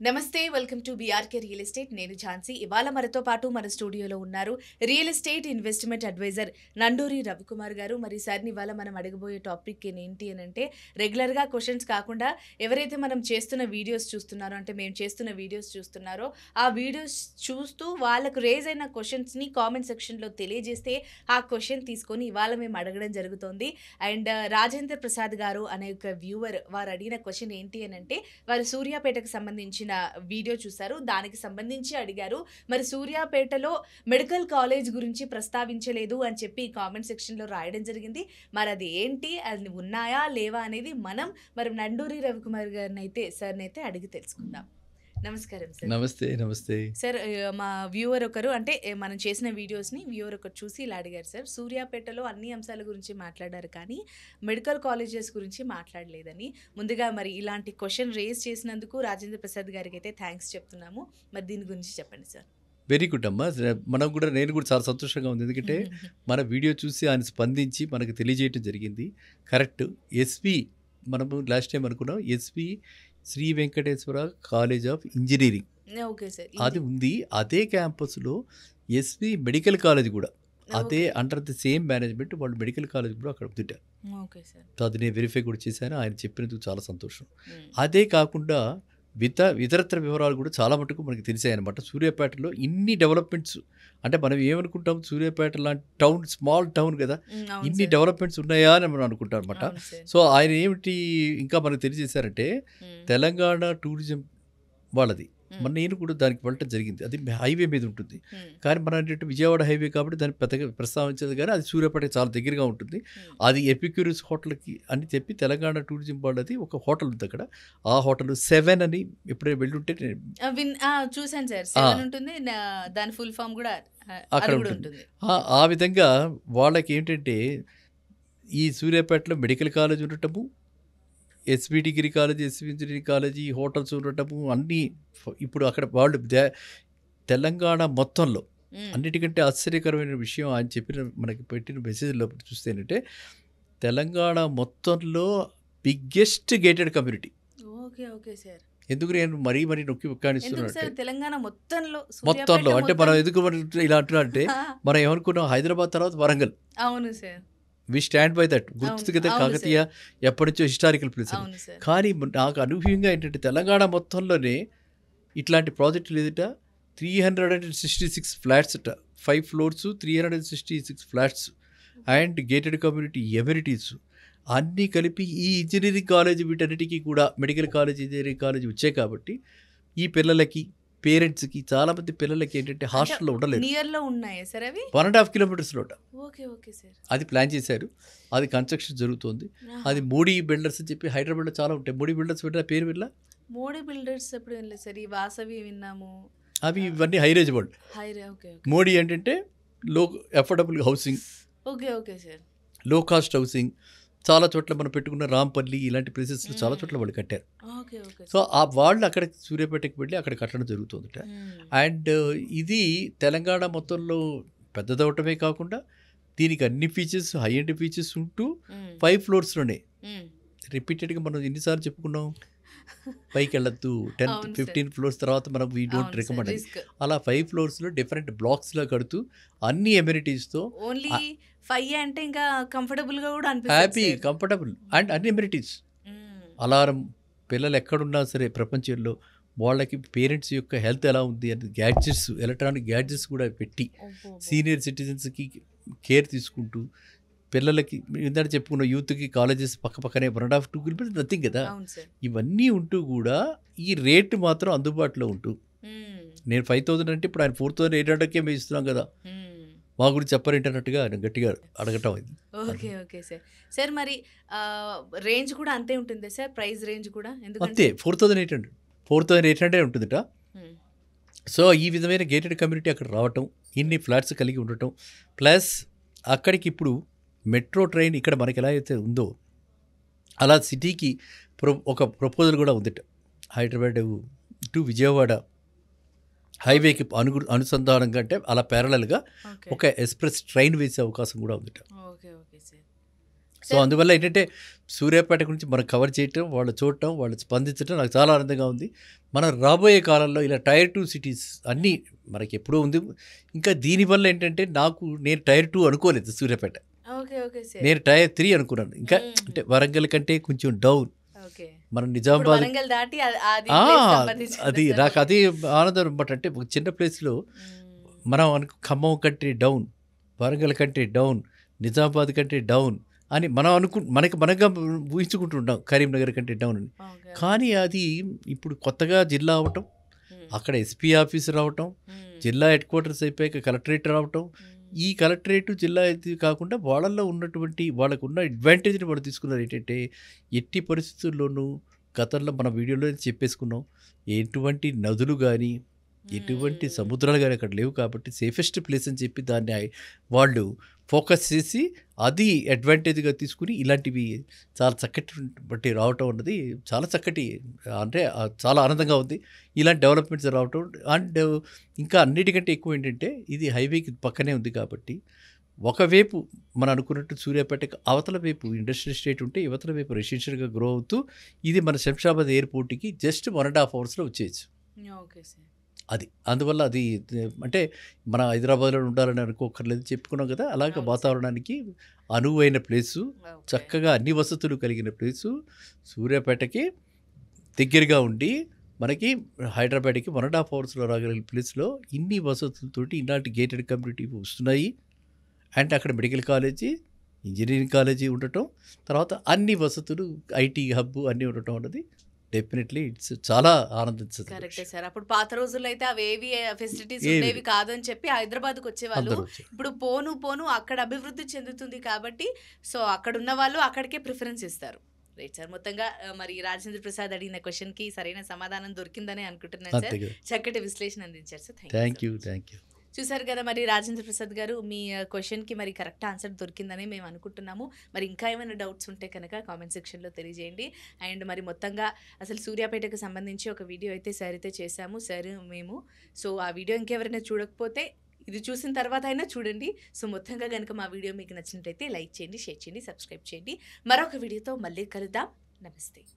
నమస్తే welcome to BRK real estate. నేను ఝాన్సీ. ఇవాళ మనతో పాటు మన స్టూడియోలో ఉన్నారు real estate investment advisor Nanduri Ravikumar garu. మరి సార్ని ఇవాళ మనం అడగబోయే టాపిక్ ఏంటి అని అంటే, రెగ్యులర్గా క్వశ్చన్స్ కాకుండా ఎవరైతే మనం చేస్తున్న వీడియోస్ చూస్తున్నారో, అంటే మేము చేస్తున్న వీడియోస్ చూస్తున్నారో, ఆ వీడియోస్ చూస్తూ వాళ్ళకు రేజ్ అయిన క్వశ్చన్స్ని కామెంట్ సెక్షన్లో తెలియజేస్తే ఆ క్వశ్చన్ తీసుకొని ఇవాళ మేము అడగడం జరుగుతుంది. అండ్ రాజేంద్ర ప్రసాద్ గారు అనే ఒక వ్యూవర్ వారు అడిగిన క్వశ్చన్ ఏంటి అని అంటే, వారు సూర్యాపేటకు సంబంధించిన వీడియో చూశారు, దానికి సంబంధించి అడిగారు. మరి సూర్యాపేటలో మెడికల్ కాలేజ్ గురించి ప్రస్తావించలేదు అని చెప్పి కామెంట్ సెక్షన్ లో రాయడం జరిగింది. మరి అది ఏంటి, అది ఉన్నాయా లేవా అనేది మనం మరి నండూరి రవికుమార్ గారిని అయితే సార్ని అయితే అడిగి తెలుసుకుందాం. నమస్కారం సార్. నమస్తే. నమస్తే సార్. మా వ్యూవర్ ఒకరు, అంటే మనం చేసిన వీడియోస్ని వ్యూవర్ ఒకరు చూసి ఇలా అడిగారు సార్, సూర్యాపేటలో అన్ని అంశాల గురించి మాట్లాడారు కానీ మెడికల్ కాలేజెస్ గురించి మాట్లాడలేదని. ముందుగా మరి ఇలాంటి క్వశ్చన్ రేజ్ చేసినందుకు రాజేంద్ర ప్రసాద్ గారికి అయితే థ్యాంక్స్ చెప్తున్నాము. మరి దీని గురించి చెప్పండి సార్. వెరీ గుడ్ అమ్మా. నేను కూడా చాలా సంతోషంగా ఉంది, ఎందుకంటే మన వీడియో చూసి ఆయన స్పందించి మనకు తెలియజేయటం జరిగింది. కరెక్ట్. ఎస్వి మనము లాస్ట్ టైం అనుకున్నాం, SV Sri Venkateswara college of engineering okay sir, అది ఉంది. అదే క్యాంపస్లో ఎస్వి మెడికల్ కాలేజ్ కూడా అదే అండర్ ది సేమ్ మేనేజ్మెంట్ వాళ్ళు మెడికల్ కాలేజ్ కూడా అక్కడ ఉంది. ఓకే సార్, అది నేను వెరిఫై కూడా చేశాను. ఆయన చెప్పినందుకు చాలా సంతోషం. అదే కాకుండా ఇతరత్ర వివరాలు కూడా చాలా మటుకు మనకి తెలిసాయన్నమాట. సూర్యాపేటలో ఇన్ని డెవలప్మెంట్స్, అంటే మనం ఏమనుకుంటాం, సూర్యాపేట లాంటి టౌన్, స్మాల్ టౌన్ కదా, ఇన్ని డెవలప్మెంట్స్ ఉన్నాయా అని మనం అనుకుంటాం అనమాట. సో ఆయన ఏమిటి ఇంకా మనకు తెలియజేశారంటే, తెలంగాణ టూరిజం వాళ్ళది. నేను కూడా దానికి వెళ్ళటం జరిగింది. అది హైవే మీద ఉంటుంది, కానీ మన ఏంటంటే విజయవాడ హైవే కాబట్టి దాన్ని పెద్దగా ప్రస్తావించదు, కానీ అది సూర్యాపేటకి చాలా దగ్గరగా ఉంటుంది. అది ఎపిక్యూరియస్ హోటల్కి అని చెప్పి తెలంగాణ టూరిజం వాళ్ళది ఒక హోటల్ ఉంది అక్కడ. ఆ హోటల్ 7 అని ఎప్పుడైనా వెళ్ళుంటే చూసాను సార్. 7 ఉంటుంది, దాని ఫుల్ ఫామ్ కూడా అక్కడ ఉంటుంది. ఆ విధంగా వాళ్ళకి ఏంటంటే ఈ సూర్యాపేటలో మెడికల్ కాలేజ్ ఉండటము, SV degree college, SV engineering college, hotels ఉండటము అన్నీ. ఇప్పుడు అక్కడ వాళ్ళు తెలంగాణ మొత్తంలో అన్నిటికంటే ఆశ్చర్యకరమైన విషయం ఆయన చెప్పిన, మనకి పెట్టిన మెసేజ్లో చూస్తే ఏంటంటే, తెలంగాణ మొత్తంలో biggest gated community. Okay okay sir. ఎందుకు నేను మరీ నొక్కి ఉక్కానిస్తున్నాను తెలంగాణ మొత్తంలో అంటే మనం ఎందుకు ఇలా అంటున్నా అంటే, మనం ఏమనుకున్నాం హైదరాబాద్ తర్వాత వరంగల్. అవును sir, we stand by that. గుర్తు కదా, కాకతీయ ఎప్పటి నుంచో హిస్టారికల్ ప్లేస్. కానీ నాకు అనూహ్యంగా ఏంటంటే తెలంగాణ మొత్తంలోనే ఇట్లాంటి ప్రాజెక్టులు ఎదుట 366 flats, 5 floors, 366 flats and gated community amenities అన్నీ కలిపి ఈ ఇంజనీరింగ్ కాలేజ్, వీటన్నిటికీ కూడా మెడికల్ కాలేజ్, ఇంజనీరింగ్ కాలేజ్ వచ్చాయి. కాబట్టి ఈ పిల్లలకి, పేరెంట్స్కి, చాలా మంది పిల్లలకి ఏంటంటే హాస్టల్లో ఉండలేదు. 1.5 kilometers లో అది ప్లాన్ చేశారు. అది కన్స్ట్రక్షన్ జరుగుతుంది. అది మోడీ బిల్డర్స్ అని చెప్పి హైదరాబాద్లో చాలా ఉంటాయి. మోడీ బిల్డర్స్ పెట్టిన పేరు విన్నా? మోడీ బిల్డర్స్ ఎప్పుడు వినలేదు సార్. ఈ వాసవి విన్నాము. అవి ఇవన్నీ హైరేజ్ వరల్డ్. మోడీ ఏంటంటే లో అఫోర్డబుల్ హౌసింగ్, లో కాస్ట్ హౌసింగ్. చాలా చోట్ల మనం పెట్టుకున్న రాంపల్లి ఇలాంటి ప్లేసెస్లో చాలా చోట్ల వాళ్ళు కట్టారు. సో ఆ వాళ్ళు అక్కడ సూర్యాపేటకి వెళ్ళి అక్కడ కట్టడం జరుగుతుందట. అండ్ ఇది తెలంగాణ మొత్తంలో పెద్దదవటమే కాకుండా దీనికి అన్ని ఫీచర్స్, హై అండ్ ఫీచర్స్ ఉంటూ 5 floors-లోనే రిపీటెడ్గా మనం ఎన్నిసార్లు చెప్పుకున్నాం, పైకి వెళ్ళొద్దు, 10-15 floors తర్వాత మనం వీ డోంట్ రికమెండ్. అలా 5 floors-లో డిఫరెంట్ బ్లాక్స్లో కడుతూ అన్ని ఎమ్యూనిటీస్తో, అంటే ఇంకా కంఫర్టబుల్గా కూడా హ్యాపీ, కంఫర్టబుల్ అండ్ అన్ని ఎమ్యూనిటీస్. అలారం, పిల్లలు ఎక్కడున్నా సరే ప్రపంచంలో వాళ్ళకి పేరెంట్స్ యొక్క హెల్త్ ఎలా ఉంది అని గ్యాడ్జెట్స్, ఎలక్ట్రానిక్ గ్యాడ్జెట్స్ కూడా పెట్టి సీనియర్ సిటిజన్స్కి కేర్ తీసుకుంటూ, పిల్లలకి ఏంటంటే చెప్పుకున్న యూత్కి కాలేజెస్ పక్కనే 1.5-2 kilometers నథింగ్ కదా. ఇవన్నీ ఉంటూ కూడా ఈ రేట్ మాత్రం అందుబాటులో ఉంటూ, నేను 5,000 అంటే ఇప్పుడు ఆయన 4,800కే మేము ఇస్తున్నాం కదా, మా గురించి చెప్పరేంటన్నట్టుగా గట్టిగా అడగటం అయింది. Okay okay sir. సార్ మరి రేంజ్ కూడా అంతే ఉంటుంది సార్, ప్రైస్ రేంజ్ కూడా అంతే 4,800 ఉంటుందట. సో ఈ విధమైన గేటెడ్ కమ్యూనిటీ అక్కడ రావటం, ఇన్ని ఫ్లాట్స్ కలిగి ఉండటం, ప్లస్ అక్కడికి ఇప్పుడు మెట్రో ట్రైన్ ఇక్కడ మనకి ఎలా అయితే ఉందో అలా సిటీకి ఒక ప్రపోజల్ కూడా ఉందట. హైదరాబాద్ టు విజయవాడ హైవేకి అనుసంధానంగా, అంటే అలా ప్యారలల్గా ఒక ఎక్స్ప్రెస్ ట్రైన్ వేసే అవకాశం కూడా ఉందట. సో అందువల్ల ఏంటంటే సూర్యాపేట గురించి మనం కవర్ చేయటం, వాళ్ళు చూడటం, వాళ్ళు స్పందించడం నాకు చాలా ఆనందంగా ఉంది. మన రాబోయే కాలంలో ఇలా టైర్ 2 సిటీస్ అన్నీ మనకి ఎప్పుడూ ఉంది. ఇంకా దీనివల్ల ఏంటంటే నేను టైర్ 2 అనుకోలేదు సూర్యాపేట. నేను టైర్ 3 అనుకున్నాను. ఇంకా అంటే వరంగల్ కంటే కొంచెం డౌన్. మన నిజామాబాద్ అది నాకు అది ఆనందం అనమాట. అంటే ఒక చిన్న ప్లేస్లో మనం ఖమ్మం కంటే డౌన్, వరంగల్ కంటే డౌన్, నిజామాబాద్ కంటే డౌన్ అని మనం మనగా ఊహించుకుంటున్నాం కరీంనగర్ కంటే డౌన్ అని. కానీ అది ఇప్పుడు కొత్తగా జిల్లా అవటం, అక్కడ ఎస్పీ ఆఫీస్ రావటం, జిల్లా హెడ్ క్వార్టర్స్ అయిపోయాక కలెక్టరేట్ రావటం, ఈ కలెక్టరేట్ జిల్లా ఇది కాకుండా వాళ్ళల్లో ఉన్నటువంటి వాళ్ళకున్న అడ్వాంటేజ్ని వాళ్ళు తీసుకున్నారు. ఏంటంటే ఎట్టి పరిస్థితుల్లోనూ గతంలో మన వీడియోలో చెప్పేసుకున్నాం, ఎటువంటి నదులు కానీ ఎటువంటి సముద్రాలు కానీ అక్కడ లేవు కాబట్టి సేఫెస్ట్ ప్లేస్ అని చెప్పి దాన్ని వాళ్ళు ఫోకస్ చేసి అది అడ్వాంటేజ్గా తీసుకుని ఇలాంటివి చాలా చక్కటి బట్టి రావటం అన్నది చాలా చక్కటి, అంటే చాలా ఆనందంగా ఉంది ఇలాంటి డెవలప్మెంట్స్ రావటం. అండ్ ఇంకా అన్నిటికంటే ఎక్కువ ఏంటంటే ఇది హైవేకి పక్కనే ఉంది కాబట్టి ఒకవైపు మనం అనుకున్నట్టు సూర్యాపేటకి అవతల వైపు ఇండస్ట్రియల్ స్టేట్ ఉంటే ఇవతల వైపు రెసిడెన్షియల్గా గ్రో అవుతూ ఇది మన శంషాబాద్ ఎయిర్పోర్ట్కి జస్ట్ 1.5 అవర్స్లో వచ్చేయచ్చు. Okay sir. అది అందువల్ల అది అంటే మన హైదరాబాద్లో ఉండాలని అనుకోకర్లేదు, చెప్పుకున్నాం కదా. అలాగే వాతావరణానికి అనువైన ప్లేసు, చక్కగా అన్ని వసతులు కలిగిన ప్లేసు, సూర్యాపేటకి దగ్గరగా ఉండి మనకి హైదరాబాద్కి 1.5 అవర్స్లో రాగలిగిన ప్లేస్లో ఇన్ని వసతులతోటి ఇలాంటి గేటెడ్ కమ్యూనిటీ వస్తున్నాయి. అండ్ అక్కడ మెడికల్ కాలేజీ, ఇంజనీరింగ్ కాలేజీ ఉండటం, తర్వాత అన్ని వసతులు, ఐటీ హబ్ అన్నీ ఉండటం అన్నది డెఫినెట్లీ ఇట్స్ చాలా ఆనందించదు. కరెక్టే సార్. అప్పుడు పాత రోజుల్లో అయితే అవేవి ఫెసిలిటీస్ ఉండేవి కాదు అని చెప్పి హైదరాబాద్కి వచ్చేవాళ్ళు. ఇప్పుడు పోను అక్కడ అభివృద్ధి చెందుతుంది కాబట్టి సో అక్కడ ఉన్న వాళ్ళు అక్కడికే ప్రిఫరెన్స్ ఇస్తారు. Right sir. మొత్తంగా మరి రాజేంద్ర ప్రసాద్ అడిగిన క్వశ్చన్కి సరైన సమాధానం దొరికిందని అనుకుంటున్నాను సార్. చక్కటి విశ్లేషణ అందించారు సార్. Thank you. చూసారు కదా మరి రాజేంద్ర ప్రసాద్ గారు, మీ క్వశ్చన్కి మరి కరెక్ట్ ఆన్సర్ దొరికిందని మేము అనుకుంటున్నాము. మరి ఇంకా ఏమైనా డౌట్స్ ఉంటే కనుక కామెంట్ సెక్షన్లో తెలియజేయండి. అండ్ మరి మొత్తంగా అసలు సూర్యాపేటకు సంబంధించి ఒక వీడియో అయితే సార్ అయితే చేశాము సార్ మేము. సో ఆ వీడియో ఇంకెవరైనా చూడకపోతే ఇది చూసిన తర్వాత అయినా చూడండి. సో మొత్తంగా కనుక మా వీడియో మీకు నచ్చినట్లయితే లైక్ చేయండి, షేర్ చేయండి, సబ్స్క్రైబ్ చేయండి. మరొక వీడియోతో మళ్ళీ కలుద్దాం. నమస్తే.